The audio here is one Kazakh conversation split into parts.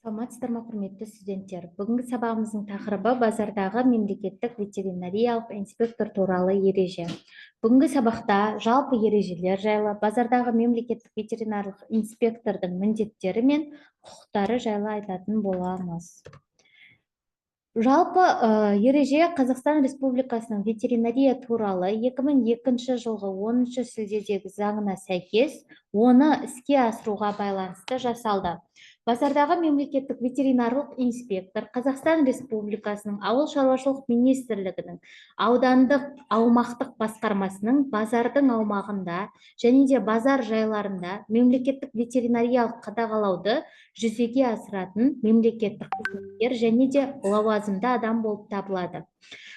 Саламатсыздар ма, құрметті студенттер? Бүгінгі сабағымыздың тақырыбы базардағы мемлекеттік ветеринариялық инспектор туралы ереже. Бүгінгі сабақта жалпы ережелер жайлы, базардағы мемлекеттік ветеринарлық инспектордың міндеттері мен құқықтары жайлы айтатын боламыз. Жалпы ереже Қазақстан Республикасының ветеринария туралы 2002 жылғы 10 шілдедегі заңына сәйкес оны іске асыруға байланысты жасалды. Базардағы мемлекеттік ветеринарлық инспектор Қазақстан Республикасының Ауыл шаруашылық министрлігінің аудандық аумақтық басқармасының базардың аумағында және де базар жайларында мемлекеттік ветеринариялық қадағалауды жүзеге асыратын мемлекеттік қызметкер және де лауазымды адам болып табылады.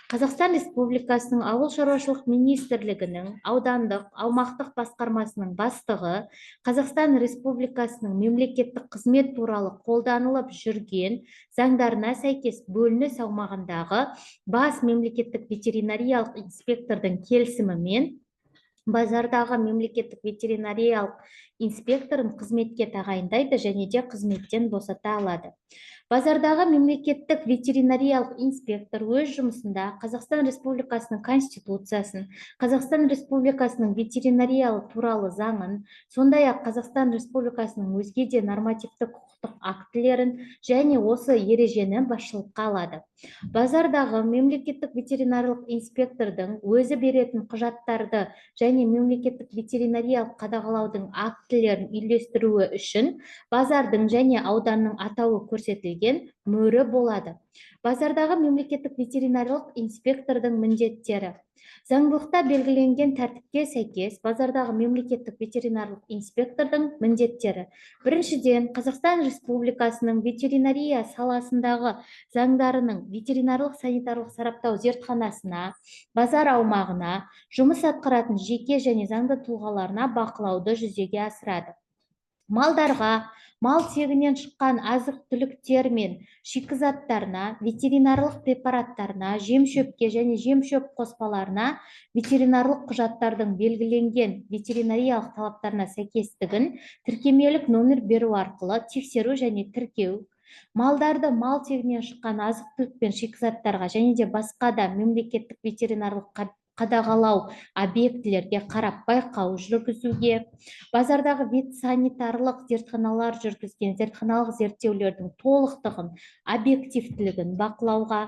Қазақстан Республикасының Ауыл шаруашылық министрлігінің аудандық аумақтық басқармасының бастығы Қазақстан Республикасының мемлекеттік қызмет туралы қолданылып жүрген заңдарына сәйкес бөлініс аумағындағы бас мемлекеттік ветеринариялық инспектордың келісімімен базардағы мемлекеттік ветеринариялық инспекторын қызметке тағайындайды және де қызметтен босата алады. Базардағы мемлекеттік ветеринариялық инспектор өз жұмысында Қазақстан Республикасының Конституциясын, Қазақстан Республикасының ветеринариялық туралы заңын, сондай-ақ Қазақстан Республикасының өзге де нормативтік құқықтық актілерін және осы ережені басшылыққа алады. Базардағы мемлекеттік ветеринарлық инспектордың өзі беретін құжаттарды және мемлекеттік ветеринариялық қадағалаудың актілерін үйлестіруі үшін базардың және ауданның атауы көрсетілген мөрі болады. Базардағы мемлекеттік ветеринариялық инспектордың міндеттері. Заңдылықта белгіленген тәртіпке сәйкес базардағы мемлекеттік ветеринарлық инспектордың міндеттері. Біріншіден, Қазақстан Республикасының ветеринария саласындағы заңдарының ветеринарлық санитарлық сараптау зертханасына, базар аумағына, жұмыс атқаратын жеке және заңды тұлғаларына бақылауды жүзеге асырады. Малдарға, мал тегінен шыққан азық-түліктер мен шикізаттарына, ветеринарлық препараттарына, жем-шөпке және жем-шөп қоспаларына ветеринарлық құжаттардың белгіленген ветеринариялық талаптарына сәйкестігін тіркемелік номер беру арқылы тексеру және тіркеу. Малдарды мал тегінен шыққан азық-түлік пен шикізаттарға және де басқа да мемлекеттік ветеринарлық қадағалау объектілерге қарап байқау жүргізуге, базардағы ветсанитарлық зертханалар жүргізген зертханалық зерттеулердің толықтығын, объективтілігін бақылауға,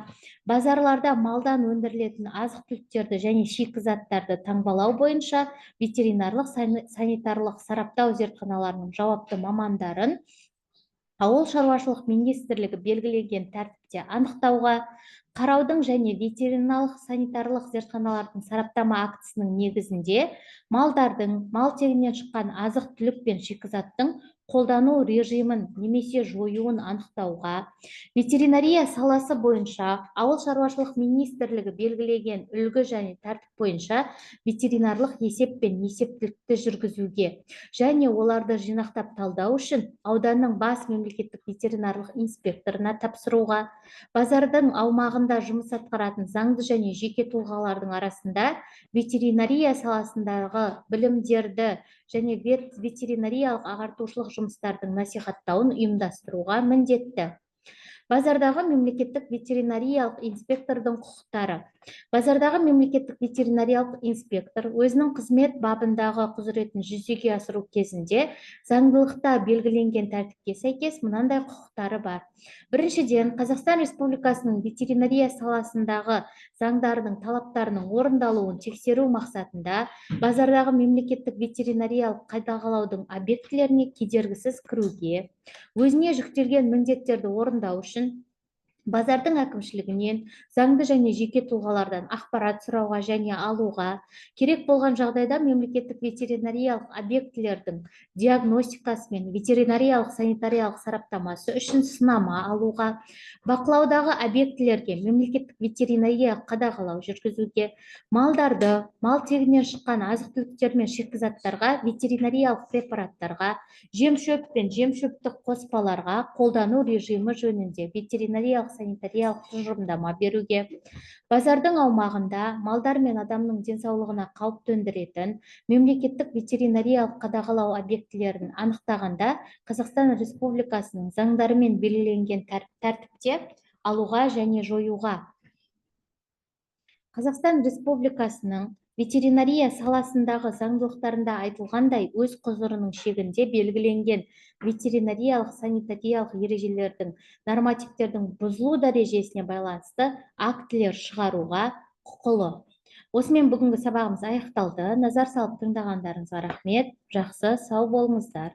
базарларда малдан өндірілетін азық-түліктерді және шикізаттарды таңбалау бойынша ветеринарлық санитарлық сараптау зертханаларының жауапты мамандарын Ауыл шаруашылық министрлігі белгілеген тәртіпте анықтауға, қараудың және ветеринарлық санитарлық зертханалардың сараптама актісінің негізінде малдардың, мал тегінен шыққан азық-түлік пен шикізаттың қолдану режимін немесе жоюын анықтауға, ветеринария саласы бойынша Ауыл шаруашылық министрлігі белгілеген үлгі және тәртіп бойынша ветеринарлық есеп пен есептілікті жүргізуге және оларды жинақтап талдау үшін ауданның бас мемлекеттік ветеринарлық инспекторына тапсыруға, базардың аумағында жұмыс атқаратын заңды және жеке тұлғалардың арасында ветеринария саласындағы білімдерді және ветеринариялық ағартушылық жұмыстардың насихаттауын ұйымдастыруға міндетті. Базардағы мемлекеттік ветеринариялық инспектордың құқықтары. Базардағы мемлекеттік ветеринариялық инспектор өзінің қызмет бабындағы құзыретін жүзеге асыру кезінде заңдылықта белгіленген тәртіпке сәйкес мынандай құқықтары бар. Біріншіден, Қазақстан Республикасының ветеринария саласындағы заңдардың талаптарының орындалуын тексеру мақсатында базардағы мемлекеттік ветеринариялық қадағалаудың объектілеріне кедергісіз кіруге, өзіне жүктелген міндеттерді орындау үшін базардың әкімшілігінен заңды және жеке тұлғалардан ақпарат сұрауға және алуға, керек болған жағдайда мемлекеттік ветеринариялық объектілердің диагностикасы мен ветеринариялық санитариялық сараптамасы үшін сынама алуға, бақылаудағы объектілерге мемлекеттік ветеринариялық қадағалау жүргізуге, малдарды, мал тегінен шыққан азық-түліктер мен шикізаттарға, ветеринариялық препараттарға, жем-шөп пен жем-шөптік қоспаларға қолдану режимі жөнінде ветеринариялық санитариялық тұжырымдама беруге, базардың аумағында малдар мен адамның денсаулығына қауіп төндіретін мемлекеттік ветеринариялық қадағалау объектілерін анықтағанда Қазақстан Республикасының заңдарымен белгіленген тәртіпте алуға және жоюға, Қазақстан Республикасының ветеринария саласындағы заңдылықтарында айтылғандай өз құзырының шегінде белгіленген ветеринариялық санитариялық ережелердің нормативтердің бұзылу дәрежесіне байланысты актілер шығаруға құқылы. Осымен бүгінгі сабағымыз аяқталды. Назар салып тыңдағандарыңызға рахмет. Жақсы, сау болыңыздар.